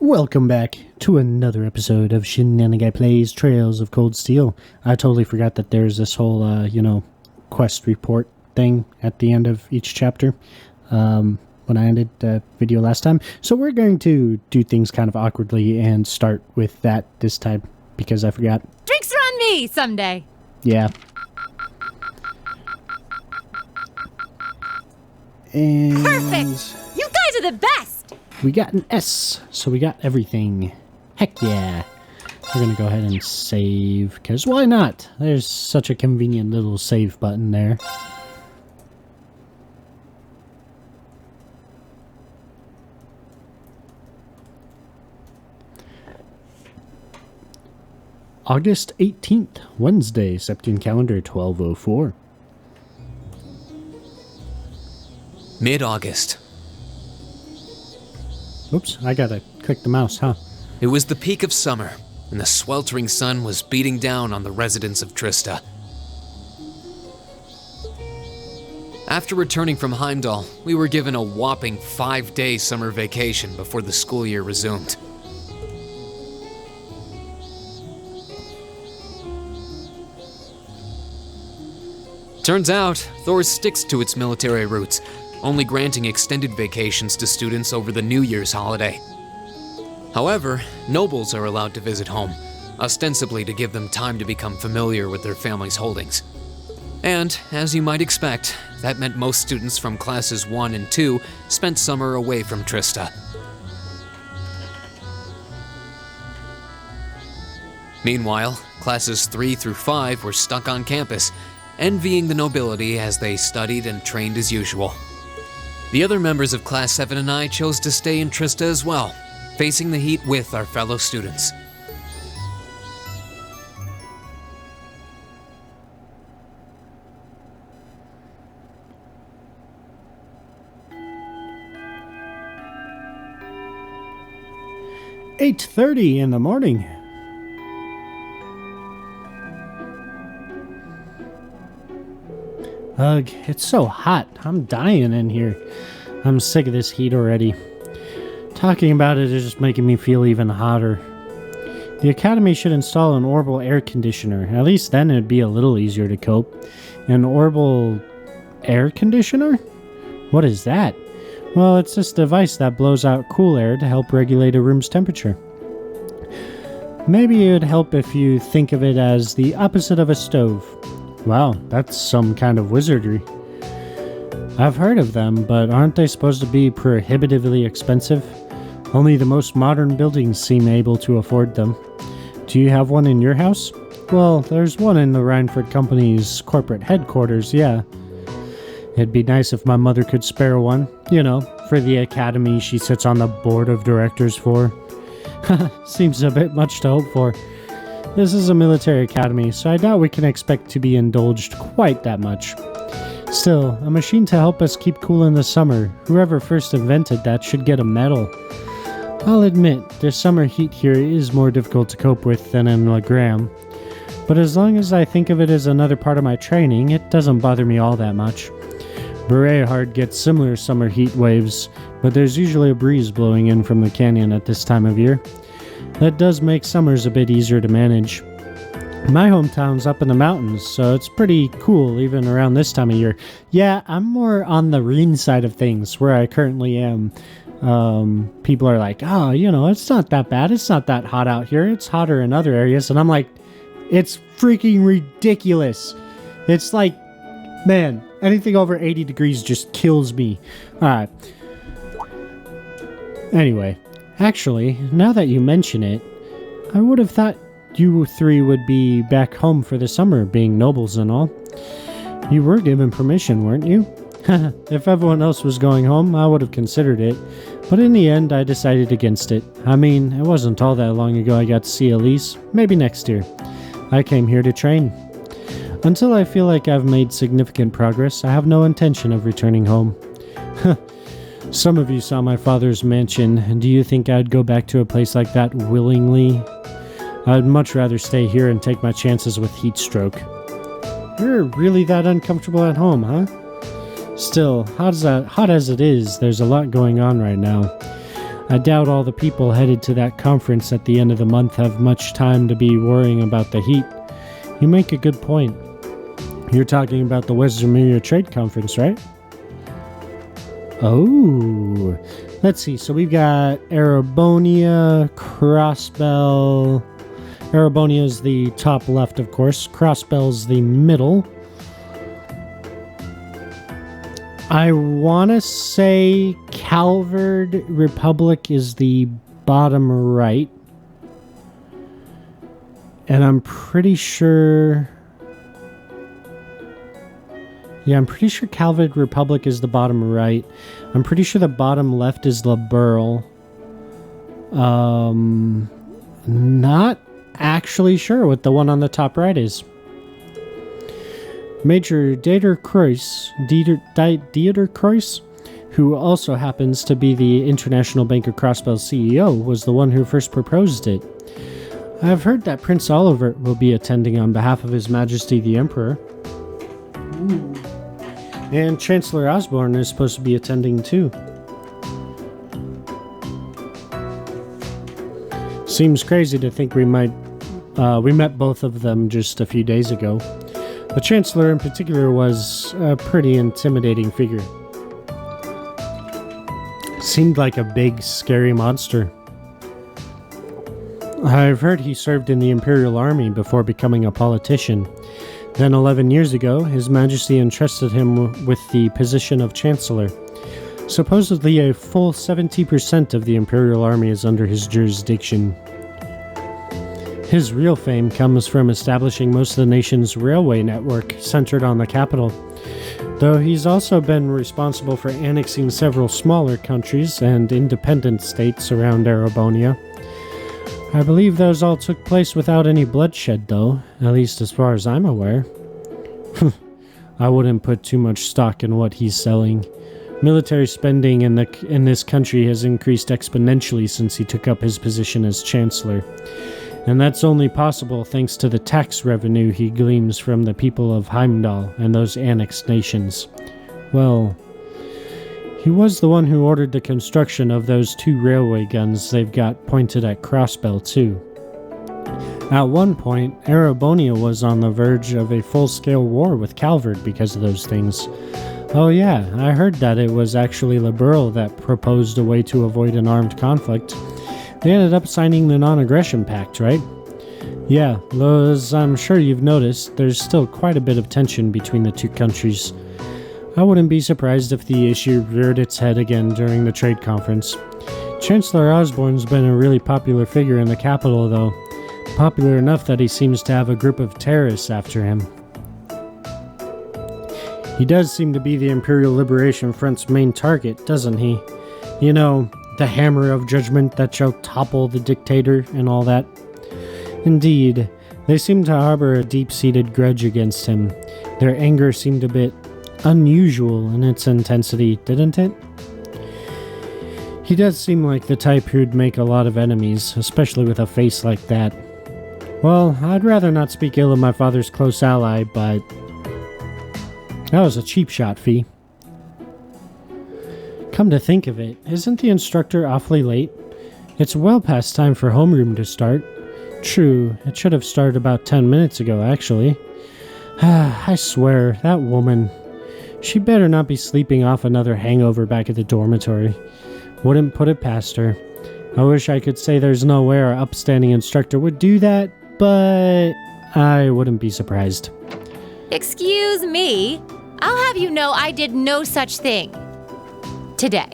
Welcome back to another episode of Shenanaguy Plays Trails of Cold Steel. I totally forgot that there's this whole, quest report thing at the end of each chapter when I ended the video last time. So we're going to do things kind of awkwardly and start with that this time because I forgot. Drinks are on me someday. Yeah. And Perfect! You guys are the best! we got an S, so we got everything. Heck yeah. We're going to go ahead and save, because why not? There's such a convenient little save button there. August 18th, Wednesday, September calendar 1204. Mid-August. Oops, I gotta click the mouse, huh? It was the peak of summer, and the sweltering sun was beating down on the residents of Trista. After returning from Heimdall, we were given a whopping 5-day summer vacation before the school year resumed. Turns out, Thor sticks to its military roots, only granting extended vacations to students over the New Year's holiday. However, nobles are allowed to visit home, ostensibly to give them time to become familiar with their family's holdings. And, as you might expect, that meant most students from classes 1 and 2 spent summer away from Trista. Meanwhile, classes 3 through 5 were stuck on campus, envying the nobility as they studied and trained as usual. The other members of Class 7 and I chose to stay in Trista as well, facing the heat with our fellow students. "8:30 in the morning. Ugh, it's so hot. I'm dying in here. I'm sick of this heat already. Talking about it is just making me feel even hotter. The Academy should install an orbital air conditioner. At least then it'd be a little easier to cope. An orbital air conditioner? What is that? Well, it's this device that blows out cool air to help regulate a room's temperature. Maybe it would help if you think of it as the opposite of a stove. Wow, that's some kind of wizardry. I've heard of them, but aren't they supposed to be prohibitively expensive? Only the most modern buildings seem able to afford them. Do you have one in your house? Well, there's one in the Rhineford Company's corporate headquarters, yeah. It'd be nice if my mother could spare one, for the academy she sits on the board of directors for. Seems a bit much to hope for. This is a military academy, so I doubt we can expect to be indulged quite that much. Still, a machine to help us keep cool in the summer. Whoever first invented that should get a medal. I'll admit, the summer heat here is more difficult to cope with than in Legram. But as long as I think of it as another part of my training, it doesn't bother me all that much. Berehard gets similar summer heat waves, but there's usually a breeze blowing in from the canyon at this time of year. That does make summers a bit easier to manage. My hometown's up in the mountains, so it's pretty cool even around this time of year. Yeah, I'm more on the Rhine side of things, where I currently am. People are like, it's not that bad. It's not that hot out here. It's hotter in other areas. And I'm like, it's freaking ridiculous. It's like, man, anything over 80 degrees just kills me. Alright. Anyway. Actually, now that you mention it, I would have thought you three would be back home for the summer, being nobles and all. You were given permission, weren't you? If everyone else was going home, I would have considered it, but in the end, I decided against it. I mean, it wasn't all that long ago I got to see Elise. Maybe next year. I came here to train. Until I feel like I've made significant progress, I have no intention of returning home. Some of you saw my father's mansion, and do you think I'd go back to a place like that willingly? I'd much rather stay here and take my chances with heat stroke. You're really that uncomfortable at home, huh? Still, hot as it is, there's a lot going on right now. I doubt all the people headed to that conference at the end of the month have much time to be worrying about the heat. You make a good point. You're talking about the Western Trade Conference, right? Oh, let's see. So we've got Arabonia, Crossbell. Arabonia is the top left, of course. Crossbell's the middle. I want to say Calvard Republic is the bottom right. And I'm pretty sure... Yeah, I'm pretty sure Calvard Republic is the bottom right. I'm pretty sure the bottom left is Liberal. Not actually sure what the one on the top right is. Major Dieter Kreuz, who also happens to be the International Bank of Crossbell's CEO, was the one who first proposed it. I've heard that Prince Oliver will be attending on behalf of His Majesty the Emperor. Ooh. And Chancellor Osborne is supposed to be attending too. Seems crazy to think we met both of them just a few days ago. The Chancellor in particular was a pretty intimidating figure. Seemed like a big, scary monster. I've heard he served in the Imperial Army before becoming a politician. Then 11 years ago, His Majesty entrusted him with the position of Chancellor. Supposedly a full 70% of the Imperial Army is under his jurisdiction. His real fame comes from establishing most of the nation's railway network centered on the capital, though he's also been responsible for annexing several smaller countries and independent states around Arabonia. I believe those all took place without any bloodshed, though, at least as far as I'm aware. I wouldn't put too much stock in what he's selling. Military spending in this country has increased exponentially since he took up his position as Chancellor. And that's only possible thanks to the tax revenue he gleans from the people of Heimdall and those annexed nations. Well, he was the one who ordered the construction of those 2 railway guns they've got pointed at Crossbell, too. At one point, Arabonia was on the verge of a full-scale war with Calvard because of those things. Oh yeah, I heard that it was actually Liberal that proposed a way to avoid an armed conflict. They ended up signing the Non-Aggression Pact, right? Yeah, though as I'm sure you've noticed, there's still quite a bit of tension between the two countries. I wouldn't be surprised if the issue reared its head again during the trade conference. Chancellor Osborne's been a really popular figure in the capital, though. Popular enough that he seems to have a group of terrorists after him. He does seem to be the Imperial Liberation Front's main target, doesn't he? You know, the hammer of judgment that shall topple the dictator and all that. Indeed, they seem to harbor a deep-seated grudge against him. Their anger seemed a bit unusual in its intensity, didn't it? He does seem like the type who'd make a lot of enemies, especially with a face like that. Well, I'd rather not speak ill of my father's close ally, but that was a cheap shot, Fee. Come to think of it, isn't the instructor awfully late? It's well past time for homeroom to start. True, it should have started about 10 minutes ago, actually. I swear, that woman. She better not be sleeping off another hangover back at the dormitory. Wouldn't put it past her. I wish I could say there's no way our upstanding instructor would do that, but I wouldn't be surprised. Excuse me. I'll have you know I did no such thing. Today.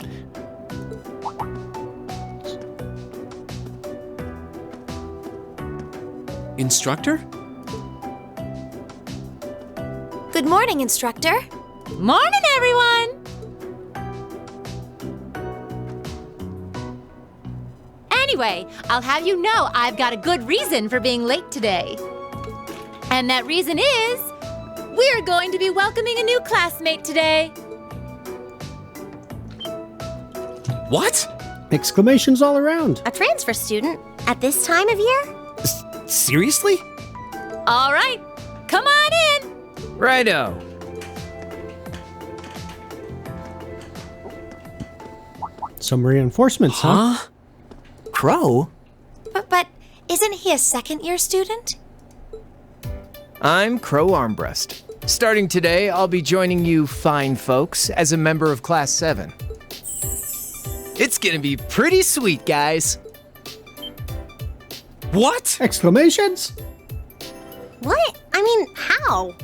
Instructor? Good morning, instructor. Morning, everyone! Anyway, I'll have you know I've got a good reason for being late today. And that reason is, we're going to be welcoming a new classmate today. What? Exclamations all around. A transfer student at this time of year? Seriously? All right, come on in. Righto. Some reinforcements, huh? Crow? But isn't he a second-year student? I'm Crow Armbrust. Starting today, I'll be joining you fine folks as a member of Class 7. It's gonna be pretty sweet, guys. What? Exclamations? What? I mean, how?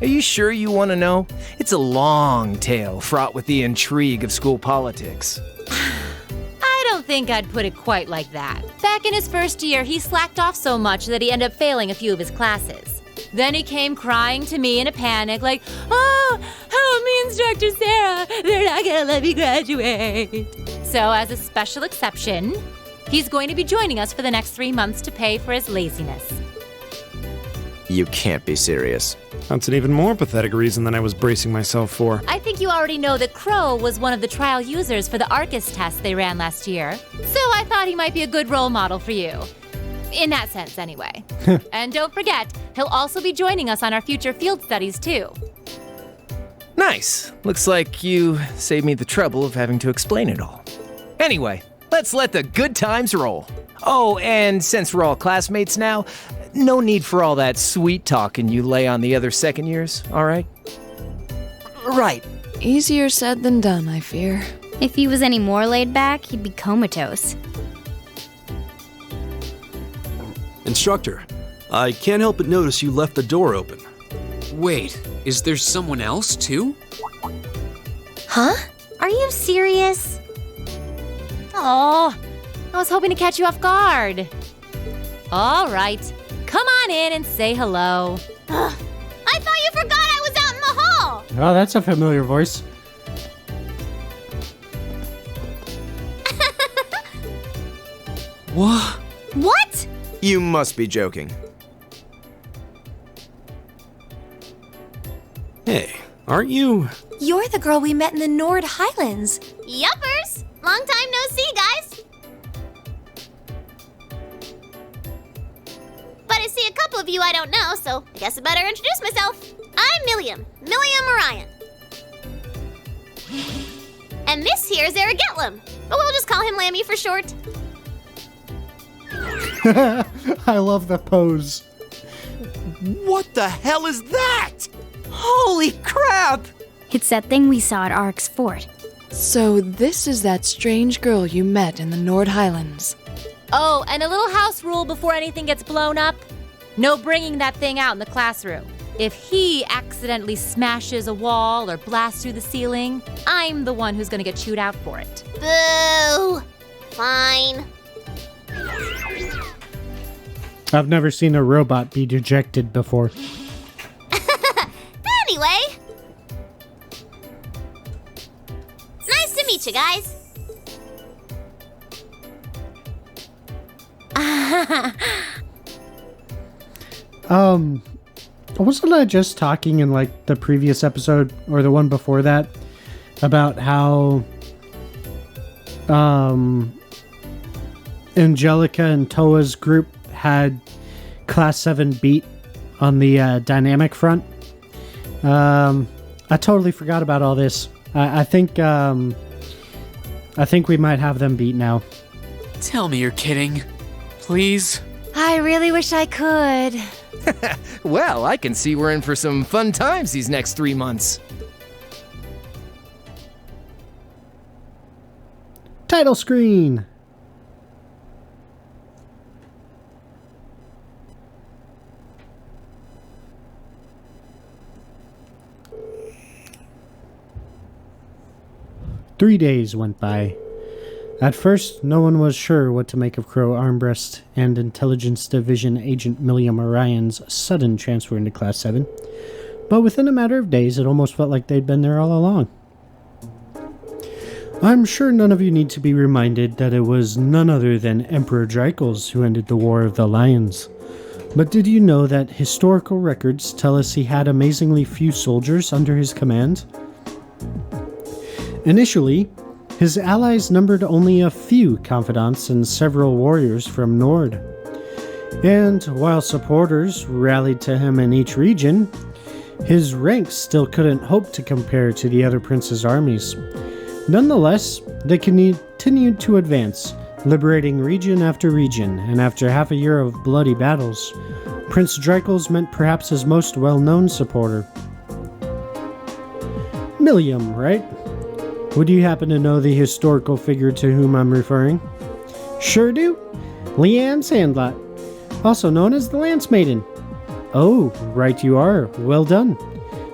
Are you sure you want to know? It's a long tale fraught with the intrigue of school politics. I don't think I'd put it quite like that. Back in his first year, he slacked off so much that he ended up failing a few of his classes. Then he came crying to me in a panic like, "Oh, help me, Instructor Sarah, they're not gonna let me graduate." So as a special exception, he's going to be joining us for the next 3 months to pay for his laziness. You can't be serious. That's an even more pathetic reason than I was bracing myself for. I think you already know that Crow was one of the trial users for the Arcus test they ran last year. So I thought he might be a good role model for you. In that sense, anyway. And don't forget, he'll also be joining us on our future field studies, too. Nice. Looks like you saved me the trouble of having to explain it all. Anyway, let's let the good times roll. Oh, and since we're all classmates now, no need for all that sweet talking you lay on the other second years, all right? Right. Easier said than done, I fear. If he was any more laid back, he'd be comatose. Instructor, I can't help but notice you left the door open. Wait, is there someone else too? Huh? Are you serious? Oh, I was hoping to catch you off guard. All right, come on in and say hello. I thought you forgot I was out in the hall! Oh, that's a familiar voice. What? What? You must be joking. Hey, aren't you? You're the girl we met in the Nord Highlands. Yuppers! Long time no see, guys. But I see a couple of you I don't know, so I guess I better introduce myself. I'm Milliam Orion. And this here is Eric Getlam, but we'll just call him Lammy for short. I love the pose. What the hell is that? Holy crap! It's that thing we saw at Ark's fort. So this is that strange girl you met in the Nord Highlands. Oh, and a little house rule before anything gets blown up. No bringing that thing out in the classroom. If he accidentally smashes a wall or blasts through the ceiling, I'm the one who's gonna get chewed out for it. Boo! Fine. I've never seen a robot be dejected before. Anyway. Nice to meet you guys. Wasn't I just talking in like the previous episode or the one before that about how Angelica and Toa's group had Class 7 beat on the dynamic front? I totally forgot about all this. I think we might have them beat now. Tell me you're kidding. Please? I really wish I could. Well, I can see we're in for some fun times these next 3 months. Title screen. Three days went by. At first, no one was sure what to make of Crow Armbrust and Intelligence Division Agent Milliam Orion's sudden transfer into Class 7, but within a matter of days, it almost felt like they'd been there all along. I'm sure none of you need to be reminded that it was none other than Emperor Dreikels who ended the War of the Lions. But did you know that historical records tell us he had amazingly few soldiers under his command? Initially, his allies numbered only a few confidants and several warriors from Nord. And while supporters rallied to him in each region, his ranks still couldn't hope to compare to the other prince's armies, Nonetheless, they continued to advance, liberating region after region, and after half a year of bloody battles, Prince Dreikels met perhaps his most well-known supporter. Milliam, right? Would you happen to know the historical figure to whom I'm referring? Sure do. Leanne Sandlot, also known as the Lance Maiden. Oh, right you are. Well done.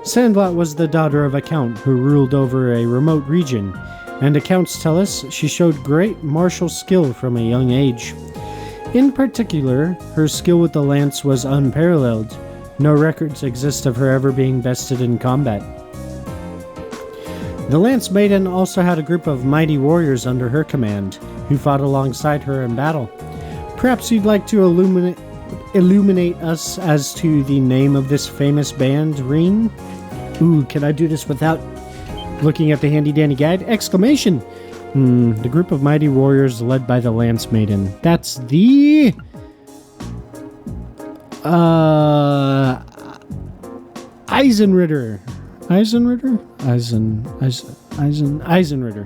Sandlot was the daughter of a count who ruled over a remote region, and accounts tell us she showed great martial skill from a young age. In particular, her skill with the lance was unparalleled. No records exist of her ever being bested in combat. The Lance Maiden also had a group of mighty warriors under her command, who fought alongside her in battle. Perhaps you'd like to illuminate us as to the name of this famous band, Reen? Ooh, can I do this without looking at the handy-danny guide? Exclamation! The group of mighty warriors led by the Lance Maiden. That's the... Eisenritter. Eisenritter,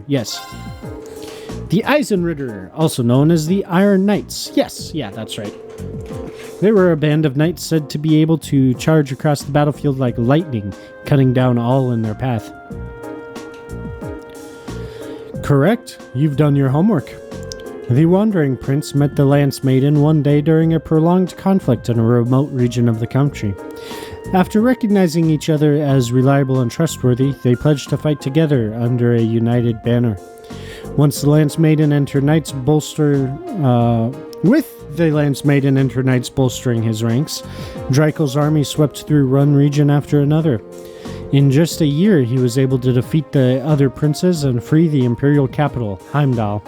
yes. The Eisenritter, also known as the Iron Knights. Yes, yeah, that's right. They were a band of knights said to be able to charge across the battlefield like lightning, cutting down all in their path. Correct, you've done your homework. The Wandering Prince met the Lance Maiden one day during a prolonged conflict in a remote region of the country. After recognizing each other as reliable and trustworthy, they pledged to fight together under a united banner. Once the Lance Maiden entered Knights bolstering his ranks, Dreikel's army swept through one region after another. In just a year, he was able to defeat the other princes and free the imperial capital, Heimdall.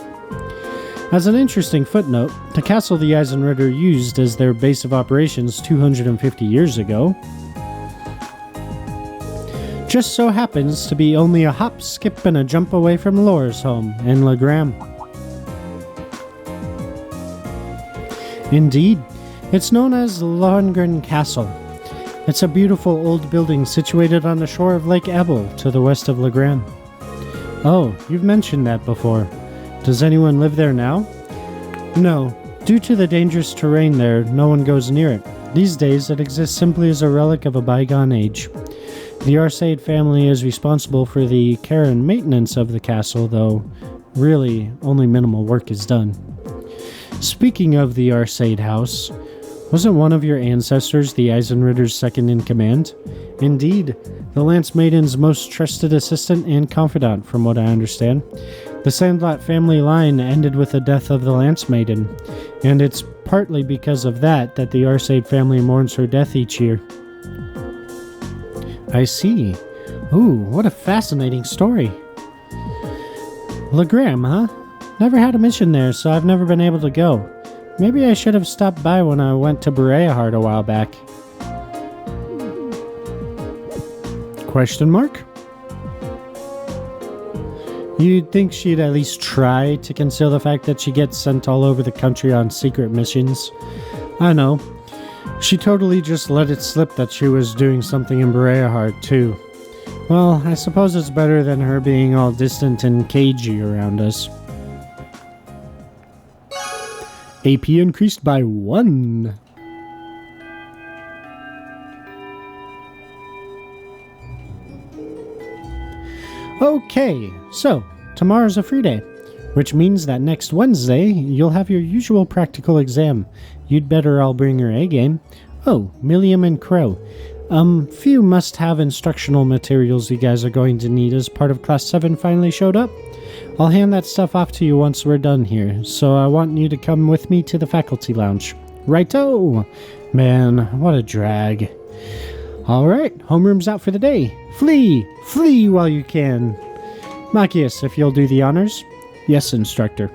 As an interesting footnote, the castle the Eisenritter used as their base of operations 250 years ago just so happens to be only a hop, skip, and a jump away from Laura's home in Legram. Indeed, it's known as Lohengrin Castle. It's a beautiful old building situated on the shore of Lake Ebel to the west of Legram. Oh, you've mentioned that before. Does anyone live there now? No. Due to the dangerous terrain there, no one goes near it. These days, it exists simply as a relic of a bygone age. The Arsaid family is responsible for the care and maintenance of the castle, though really only minimal work is done. Speaking of the Arsaid house, wasn't one of your ancestors the Eisenritter's second-in-command? Indeed, the Lance Maiden's most trusted assistant and confidant, from what I understand. The Sandlot family line ended with the death of the Lance Maiden, and it's partly because of that the Arsaid family mourns her death each year. I see. Ooh, what a fascinating story. Legram, huh? Never had a mission there, so I've never been able to go. Maybe I should have stopped by when I went to Bereahard a while back. Question mark? You'd think she'd at least try to conceal the fact that she gets sent all over the country on secret missions. I know. She totally just let it slip that she was doing something in Bereahard, too. Well, I suppose it's better than her being all distant and cagey around us. AP increased by 1. Okay, so tomorrow's a free day, which means that next Wednesday you'll have your usual practical exam. You'd better all bring your A-game. Oh, Milliam and Crow. Few must-have instructional materials you guys are going to need as part of Class 7 finally showed up. I'll hand that stuff off to you once we're done here, so I want you to come with me to the faculty lounge. Righto! Man, what a drag. Alright, homeroom's out for the day. Flee! Flee while you can. Machias, if you'll do the honors. Yes, instructor.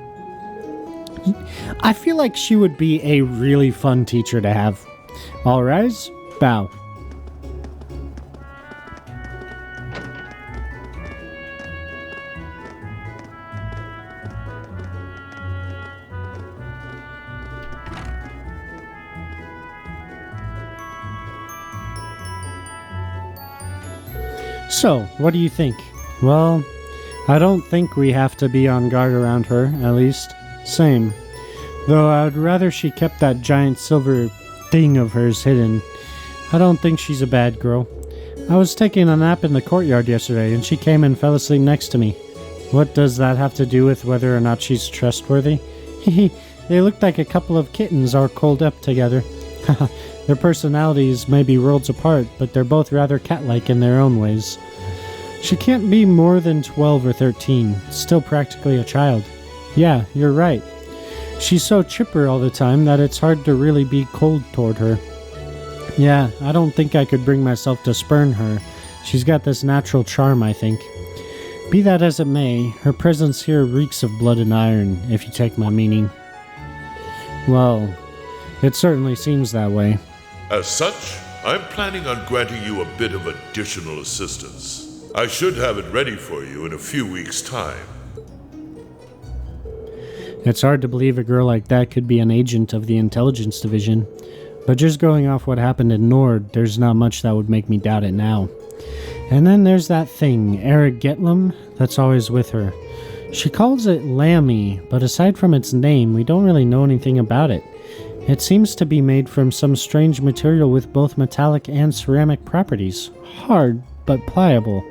I feel like she would be a really fun teacher to have. All rise, bow. So, what do you think? Well, I don't think we have to be on guard around her, at least. Same. Though I'd rather she kept that giant silver thing of hers hidden. I don't think she's a bad girl. I was taking a nap in the courtyard yesterday, and she came and fell asleep next to me. What does that have to do with whether or not she's trustworthy? They looked like a couple of kittens all curled up together. Their personalities may be worlds apart, but they're both rather cat-like in their own ways. She can't be more than 12 or 13, still practically a child. Yeah, you're right. She's so chipper all the time that it's hard to really be cold toward her. Yeah, I don't think I could bring myself to spurn her. She's got this natural charm, I think. Be that as it may, her presence here reeks of blood and iron, if you take my meaning. Well, it certainly seems that way. As such, I'm planning on granting you a bit of additional assistance. I should have it ready for you in a few weeks' time. It's hard to believe a girl like that could be an agent of the intelligence division. But just going off what happened in Nord, there's not much that would make me doubt it now. And then there's that thing, Eric Getlam, that's always with her. She calls it Lammy, but aside from its name, we don't really know anything about it. It seems to be made from some strange material with both metallic and ceramic properties. Hard, but pliable.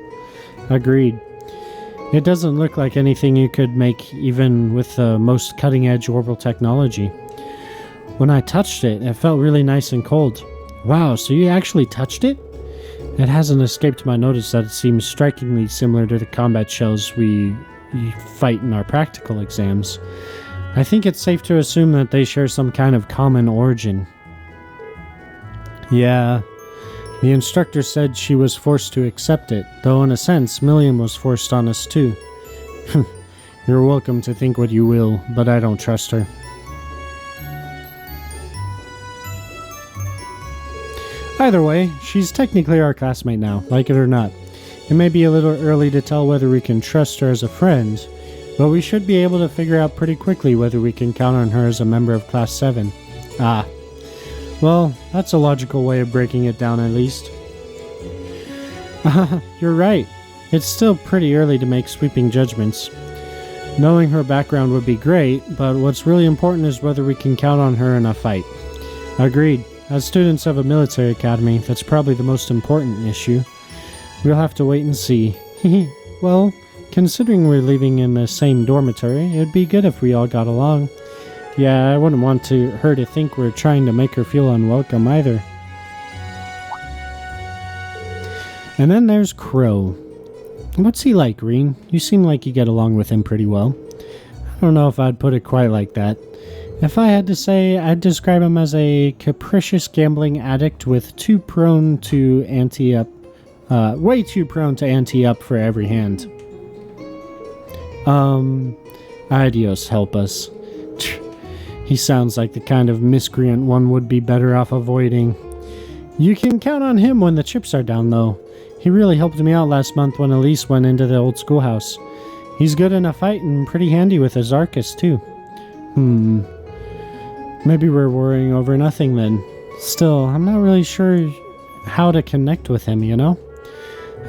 Agreed. It doesn't look like anything you could make even with the most cutting-edge orbital technology. When I touched it, it felt really nice and cold. Wow, so you actually touched it? It hasn't escaped my notice that it seems strikingly similar to the combat shells we fight in our practical exams. I think it's safe to assume that they share some kind of common origin. Yeah, the instructor said she was forced to accept it, though in a sense, Milliam was forced on us too. You're welcome to think what you will, but I don't trust her. Either way, she's technically our classmate now, like it or not. It may be a little early to tell whether we can trust her as a friend, but we should be able to figure out pretty quickly whether we can count on her as a member of Class 7. Ah. Well, that's a logical way of breaking it down at least. You're right. It's still pretty early to make sweeping judgments. Knowing her background would be great, but what's really important is whether we can count on her in a fight. Agreed. As students of a military academy, that's probably the most important issue. We'll have to wait and see. Well, considering we're living in the same dormitory, it'd be good if we all got along. Yeah, I wouldn't want her to think we're trying to make her feel unwelcome either. And then there's Crow. What's he like, Green? You seem like you get along with him pretty well. I don't know if I'd put it quite like that. If I had to say, I'd describe him as a capricious gambling addict with way too prone to ante up for every hand. Adios, help us. He sounds like the kind of miscreant one would be better off avoiding. You can count on him when the chips are down, though. He really helped me out last month when Elise went into the old schoolhouse. He's good in a fight and pretty handy with his Arcus, too. Maybe we're worrying over nothing then. Still, I'm not really sure how to connect with him, you know?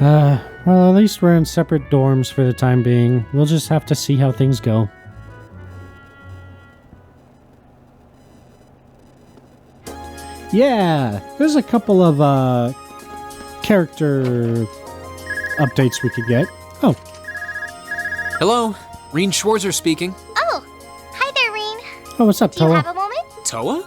Well, at least we're in separate dorms for the time being. We'll just have to see how things go. Yeah, there's a couple of, character updates we could get. Oh. Hello, Reen Schwarzer speaking. Oh, hi there, Reen. Oh, what's up, Do you Toa? have a moment? Toa?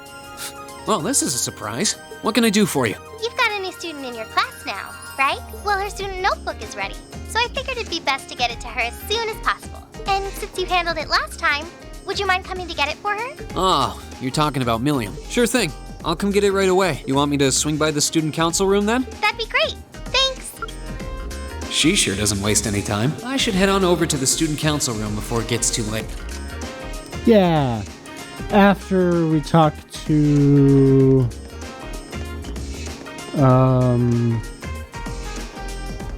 Well, this is a surprise. What can I do for you? You've got a new student in your class now, right? Well, her student notebook is ready, so I figured it'd be best to get it to her as soon as possible. And since you handled it last time, would you mind coming to get it for her? Oh, you're talking about Milliam. Sure thing. I'll come get it right away. You want me to swing by the student council room then? That'd be great. Thanks. She sure doesn't waste any time. I should head on over to the student council room before it gets too late. Yeah. After we talk to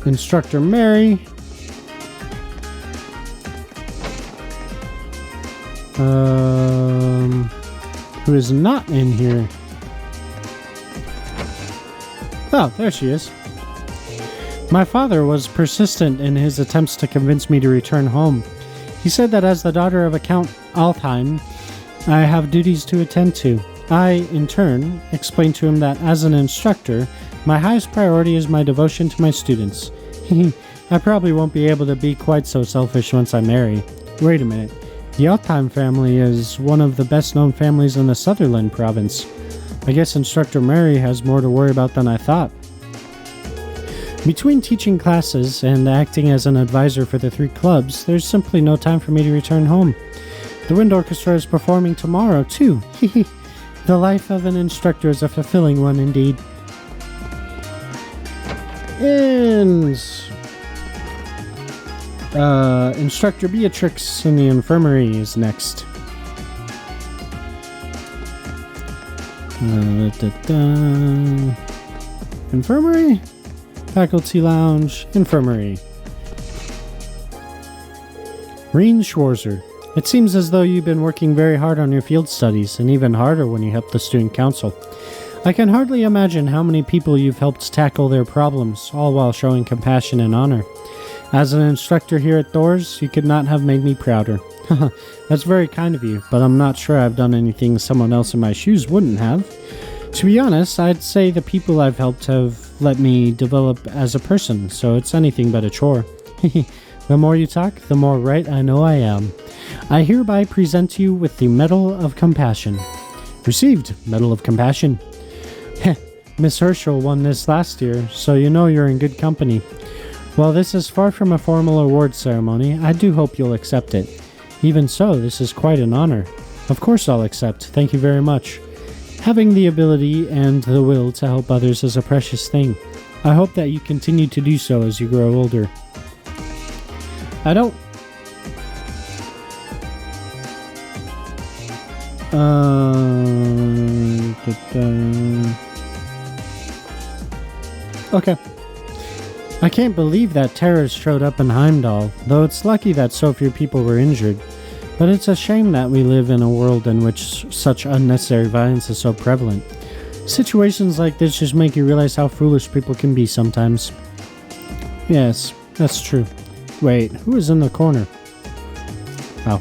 Instructor Mary, who is not in here. Oh, there she is. My father was persistent in his attempts to convince me to return home. He said that as the daughter of a Count Altheim, I have duties to attend to. I, in turn, explained to him that as an instructor, my highest priority is my devotion to my students. I probably won't be able to be quite so selfish once I marry. Wait a minute. The Altheim family is one of the best-known families in the Sutherland province. I guess Instructor Mary has more to worry about than I thought. Between teaching classes and acting as an advisor for the 3 clubs, there's simply no time for me to return home. The wind orchestra is performing tomorrow, too. The life of an instructor is a fulfilling one indeed. Instructor Beatrix in the infirmary is next. Infirmary? Faculty lounge, infirmary. Reen Schwarzer. It seems as though you've been working very hard on your field studies, and even harder when you help the student council. I can hardly imagine how many people you've helped tackle their problems, all while showing compassion and honor. As an instructor here at Thor's, you could not have made me prouder. That's very kind of you, but I'm not sure I've done anything someone else in my shoes wouldn't have. To be honest, I'd say the people I've helped have let me develop as a person, so it's anything but a chore. The more you talk, the more right I know I am. I hereby present you with the Medal of Compassion. Received, Medal of Compassion. Miss Herschel won this last year, so you know you're in good company. While this is far from a formal award ceremony, I do hope you'll accept it. Even so, this is quite an honor. Of course I'll accept, thank you very much. Having the ability and the will to help others is a precious thing. I hope that you continue to do so as you grow older. I don't... Okay. I can't believe that terrorists showed up in Heimdall, though it's lucky that so few people were injured. But it's a shame that we live in a world in which such unnecessary violence is so prevalent. Situations like this just make you realize how foolish people can be sometimes. Yes, that's true. Wait, who is in the corner? Oh.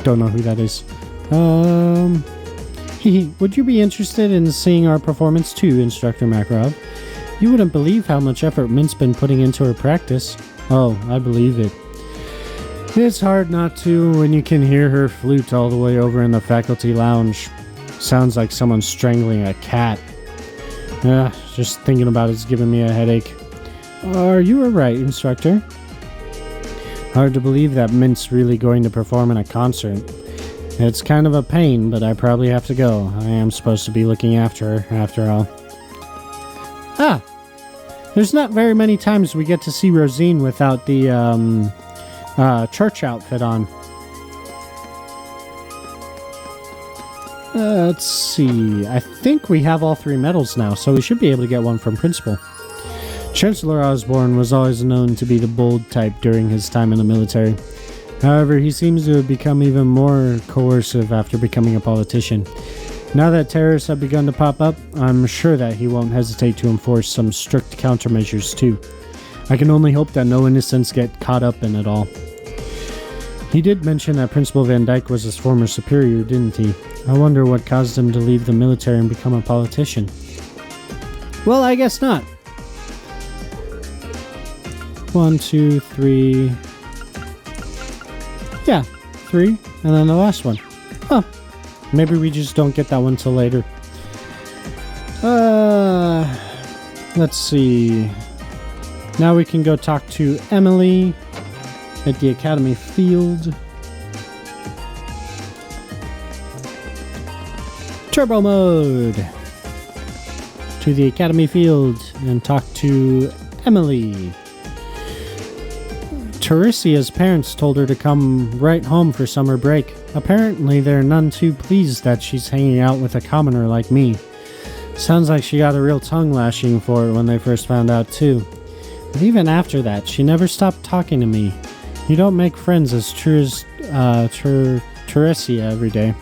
Don't know who that is. Would you be interested in seeing our performance too, Instructor Makarov? You wouldn't believe how much effort Mint's been putting into her practice. Oh, I believe it. It's hard not to when you can hear her flute all the way over in the faculty lounge. Sounds like someone strangling a cat. Just thinking about it's giving me a headache. Are you right, Instructor? Hard to believe that Mint's really going to perform in a concert. It's kind of a pain, but I probably have to go. I am supposed to be looking after her, after all. There's not very many times we get to see Rosine without the, church outfit on. Let's see. I think we have all 3 medals now, so we should be able to get one from Principal. Chancellor Osborne was always known to be the bold type during his time in the military. However, he seems to have become even more coercive after becoming a politician. Now that terrorists have begun to pop up, I'm sure that he won't hesitate to enforce some strict countermeasures too. I can only hope that no innocents get caught up in it all. He did mention that Principal Van Dyke was his former superior, didn't he? I wonder what caused him to leave the military and become a politician. Well, I guess not. 1, 2, 3... Yeah, 3, and then the last one. Oh, maybe we just don't get that one till later. Let's see. Now we can go talk to Emily at the Academy Field. Turbo mode! To the Academy Field and talk to Emily. Teresia's parents told her to come right home for summer break. Apparently they're none too pleased that she's hanging out with a commoner like me. Sounds like she got a real tongue lashing for it when they first found out too. But even after that, she never stopped talking to me. You don't make friends as true as Teresia every day.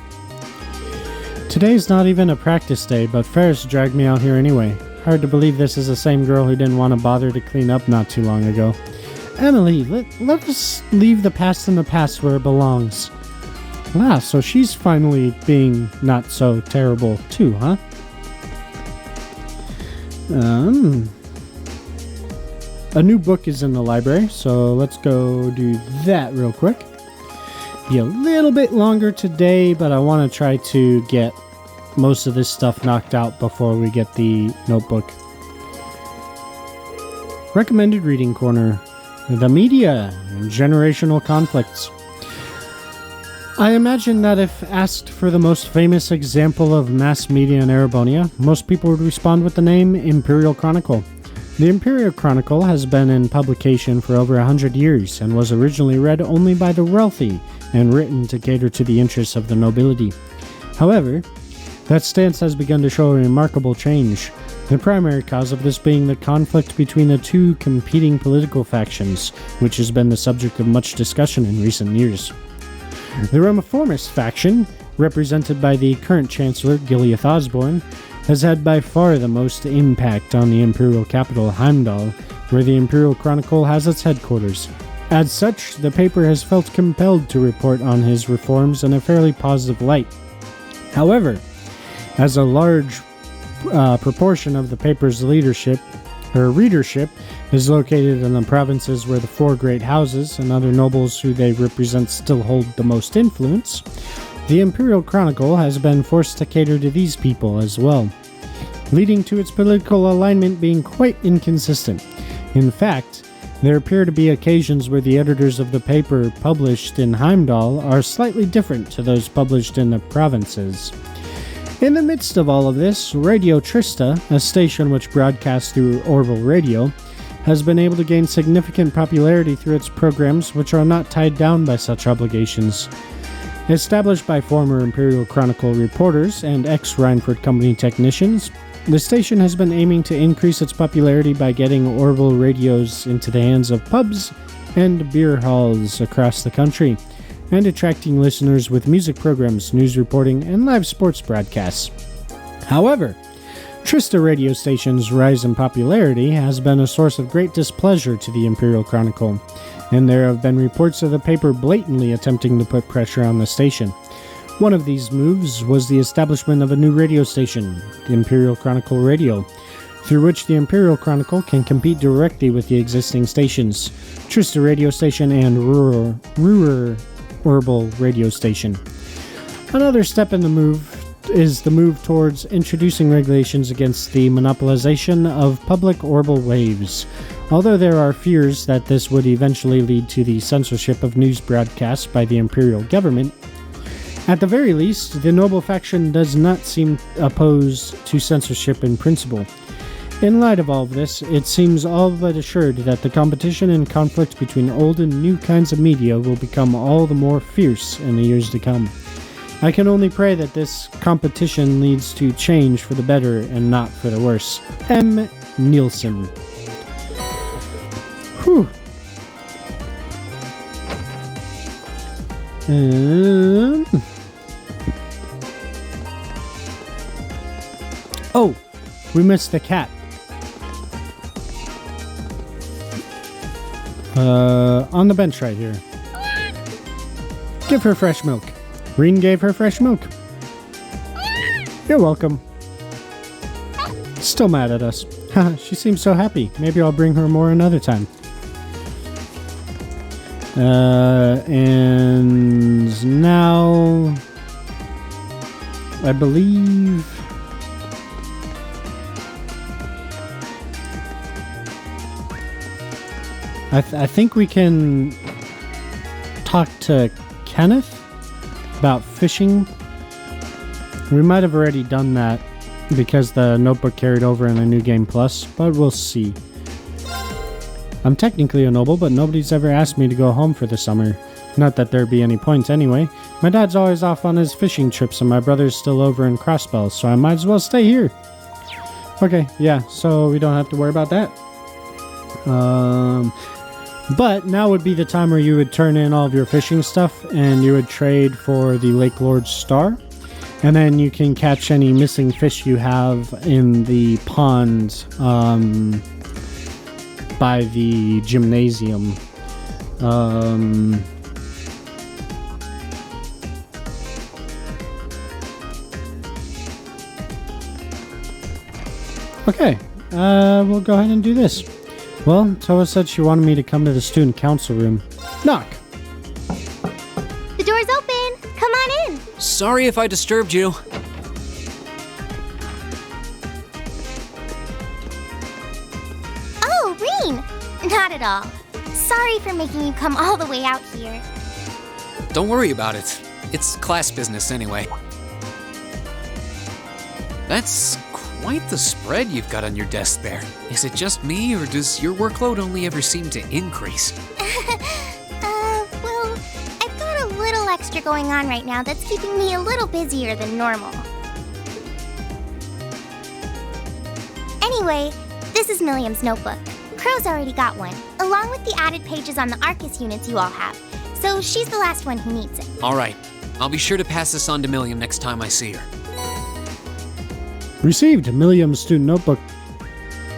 Today's not even a practice day, but Ferris dragged me out here anyway. Hard to believe this is the same girl who didn't want to bother to clean up not too long ago. Emily, let us leave the past in the past where it belongs. Ah, so she's finally being not so terrible too, huh? A new book is in the library, so let's go do that real quick. Be a little bit longer today, but I want to try to get most of this stuff knocked out before we get the notebook. Recommended reading corner. The media and generational conflicts. I imagine that if asked for the most famous example of mass media in Erebonia, most people would respond with the name Imperial Chronicle. The Imperial Chronicle has been in publication for over 100 years and was originally read only by the wealthy and written to cater to the interests of the nobility. However, that stance has begun to show a remarkable change, the primary cause of this being the conflict between the two competing political factions, which has been the subject of much discussion in recent years. The Reformist faction, represented by the current Chancellor Gileath Osborne, has had by far the most impact on the imperial capital Heimdall, where the Imperial Chronicle has its headquarters. As such, the paper has felt compelled to report on his reforms in a fairly positive light. However, as a large proportion of the paper's readership is located in the provinces where the four great houses and other nobles who they represent still hold the most influence, the Imperial Chronicle has been forced to cater to these people as well, leading to its political alignment being quite inconsistent. In fact, there appear to be occasions where the editors of the paper published in Heimdall are slightly different to those published in the provinces. In the midst of all of this, Radio Trista, a station which broadcasts through Orville Radio, has been able to gain significant popularity through its programs which are not tied down by such obligations. Established by former Imperial Chronicle reporters and ex-Rhineford Company technicians, the station has been aiming to increase its popularity by getting Orville radios into the hands of pubs and beer halls across the country, and attracting listeners with music programs, news reporting, and live sports broadcasts. However, Trista radio station's rise in popularity has been a source of great displeasure to the Imperial Chronicle, and there have been reports of the paper blatantly attempting to put pressure on the station. One of these moves was the establishment of a new radio station, the Imperial Chronicle Radio, through which the Imperial Chronicle can compete directly with the existing stations, Trista radio station and Ruhr Orville radio station. Another step in the move is the move towards introducing regulations against the monopolization of public Orville waves, although there are fears that this would eventually lead to the censorship of news broadcasts by the Imperial government. At the very least, the noble faction does not seem opposed to censorship in principle. In light of all of this, it seems all but assured that the competition and conflict between old and new kinds of media will become all the more fierce in the years to come. I can only pray that this competition leads to change for the better and not for the worse. M. Nielsen. Whew. Oh, we missed the cat. On the bench right here. Give her fresh milk. Reen gave her fresh milk. You're welcome. Still mad at us. Haha, she seems so happy. Maybe I'll bring her more another time. And now I believe I think we can talk to Kenneth about fishing. We might have already done that because the notebook carried over in the New Game Plus, but we'll see. I'm technically a noble, but nobody's ever asked me to go home for the summer. Not that there'd be any point anyway. My dad's always off on his fishing trips and my brother's still over in Crossbell, so I might as well stay here. Okay, yeah, so we don't have to worry about that. But now would be the time where you would turn in all of your fishing stuff and you would trade for the Lake Lord's Star. And then you can catch any missing fish you have in the pond by the gymnasium. Okay, we'll go ahead and do this. Well, Toa said she wanted me to come to the student council room. Knock. The door's open. Come on in. Sorry if I disturbed you. Oh, Reen! Not at all. Sorry for making you come all the way out here. Don't worry about it. It's class business anyway. That's quite the spread you've got on your desk there. Is it just me, or does your workload only ever seem to increase? Well, I've got a little extra going on right now that's keeping me a little busier than normal. Anyway, this is Milliam's notebook. Crow's already got one, along with the added pages on the Arcus units you all have. So she's the last one who needs it. All right. I'll be sure to pass this on to Milliam next time I see her. Received Milliam's student notebook.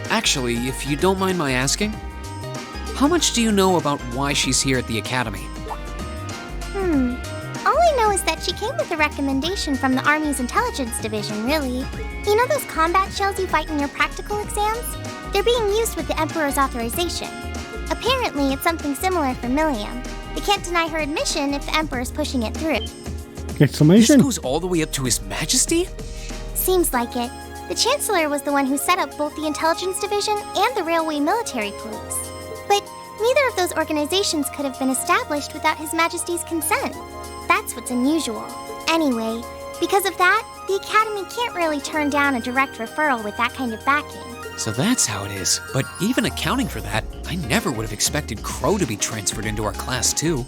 Actually, if you don't mind my asking, how much do you know about why she's here at the academy? All I know is that she came with a recommendation from the Army's intelligence division, really. You know those combat shells you fight in your practical exams? They're being used with the Emperor's authorization. Apparently, it's something similar for Milliam. They can't deny her admission if the Emperor's pushing it through. Exclamation. This goes all the way up to His Majesty? Seems like it. The Chancellor was the one who set up both the Intelligence Division and the Railway Military Police. But neither of those organizations could have been established without His Majesty's consent. That's what's unusual. Anyway, because of that, the Academy can't really turn down a direct referral with that kind of backing. So that's how it is. But even accounting for that, I never would have expected Crow to be transferred into our class too.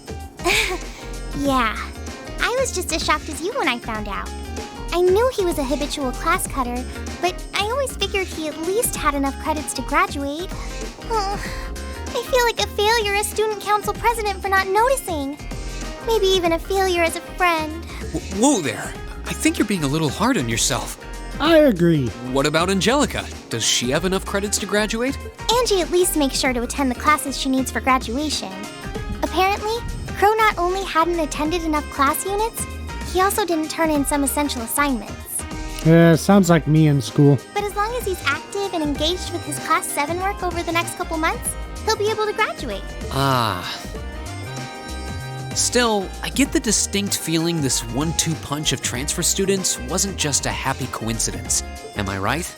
Yeah, I was just as shocked as you when I found out. I knew he was a habitual class cutter, but I always figured he at least had enough credits to graduate. I feel like a failure as student council president for not noticing. Maybe even a failure as a friend. Whoa there. I think you're being a little hard on yourself. I agree. What about Angelica? Does she have enough credits to graduate? Angie at least makes sure to attend the classes she needs for graduation. Apparently, Crow not only hadn't attended enough class units, he also didn't turn in some essential assignments. Sounds like me in school. But as long as he's active and engaged with his Class 7 work over the next couple months, he'll be able to graduate. Still, I get the distinct feeling this 1-2 punch of transfer students wasn't just a happy coincidence. Am I right?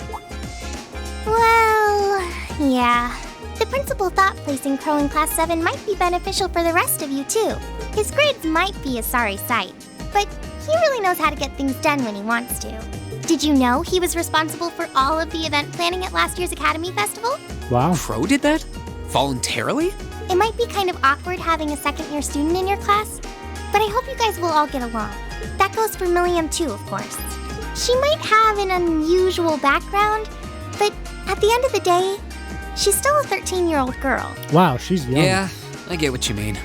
Well, yeah. The principal thought placing Crow in Class 7 might be beneficial for the rest of you, too. His grades might be a sorry sight, but he really knows how to get things done when he wants to. Did you know he was responsible for all of the event planning at last year's Academy Festival? Wow. Crow did that? Voluntarily? It might be kind of awkward having a second-year student in your class, but I hope you guys will all get along. That goes for Milliam too, of course. She might have an unusual background, but at the end of the day, she's still a 13-year-old girl. Wow, she's young. Yeah, I get what you mean.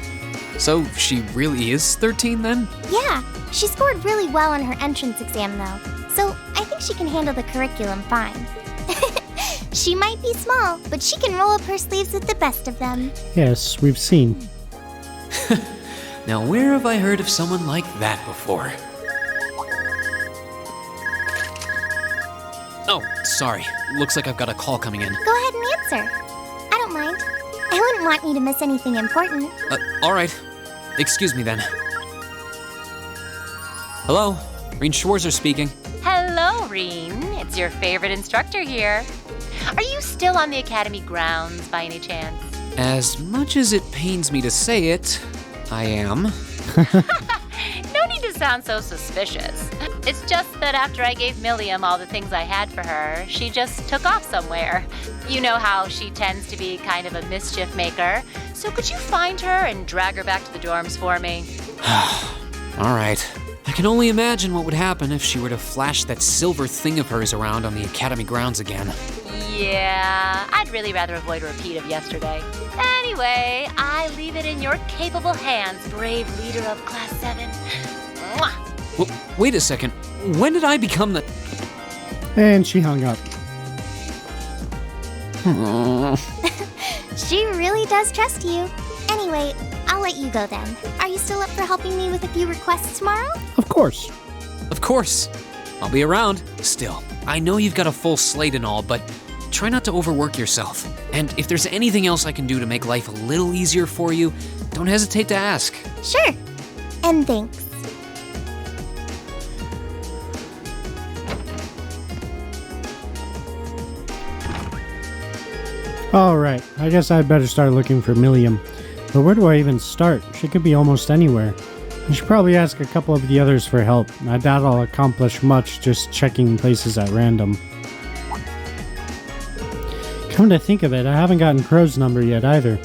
So she really is 13 then? Yeah, she scored really well on her entrance exam though, so I think she can handle the curriculum fine. She might be small, but she can roll up her sleeves with the best of them. Yes, we've seen. Now where have I heard of someone like that before? Oh, sorry. Looks like I've got a call coming in. Go ahead and answer. I don't mind. I wouldn't want you to miss anything important. All right. Excuse me then. Hello, Reen Schwarzer speaking. Hello, Reen. It's your favorite instructor here. Are you still on the Academy grounds by any chance? As much as it pains me to say it, I am. No need to sound so suspicious. It's just that after I gave Milliam all the things I had for her, she just took off somewhere. You know how she tends to be kind of a mischief maker. So could you find her and drag her back to the dorms for me? All right. I can only imagine what would happen if she were to flash that silver thing of hers around on the Academy grounds again. Yeah, I'd really rather avoid a repeat of yesterday. Anyway, I leave it in your capable hands, brave leader of Class 7. Mwah! Well, wait a second. When did I become the... And she hung up. She really does trust you. Anyway, I'll let you go then. Are you still up for helping me with a few requests tomorrow? Of course. Of course. I'll be around. Still, I know you've got a full slate and all, but try not to overwork yourself. And if there's anything else I can do to make life a little easier for you, don't hesitate to ask. Sure. And thanks. Alright, I guess I'd better start looking for Milliam. But where do I even start? She could be almost anywhere. I should probably ask a couple of the others for help. I doubt I'll accomplish much just checking places at random. Come to think of it, I haven't gotten Crow's number yet either.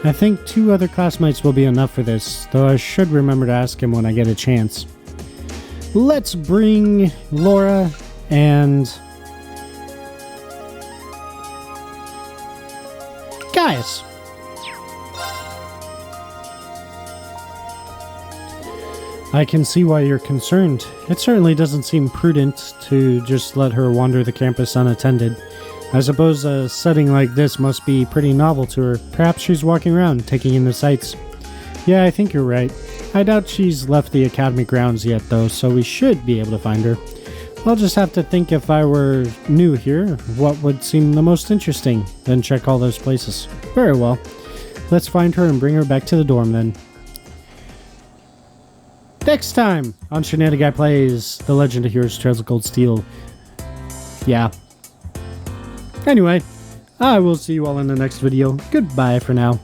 I think 2 other classmates will be enough for this, though I should remember to ask him when I get a chance. Let's bring Laura and... Gaius. I can see why you're concerned. It certainly doesn't seem prudent to just let her wander the campus unattended. I suppose a setting like this must be pretty novel to her. Perhaps she's walking around, taking in the sights. Yeah, I think you're right. I doubt she's left the academy grounds yet though, so we should be able to find her. I'll just have to think if I were new here, what would seem the most interesting, then check all those places. Very well. Let's find her and bring her back to the dorm then. Next time on Shenanaguy Plays The Legend of Heroes Trails of Cold Steel. Yeah. Anyway, I will see you all in the next video. Goodbye for now.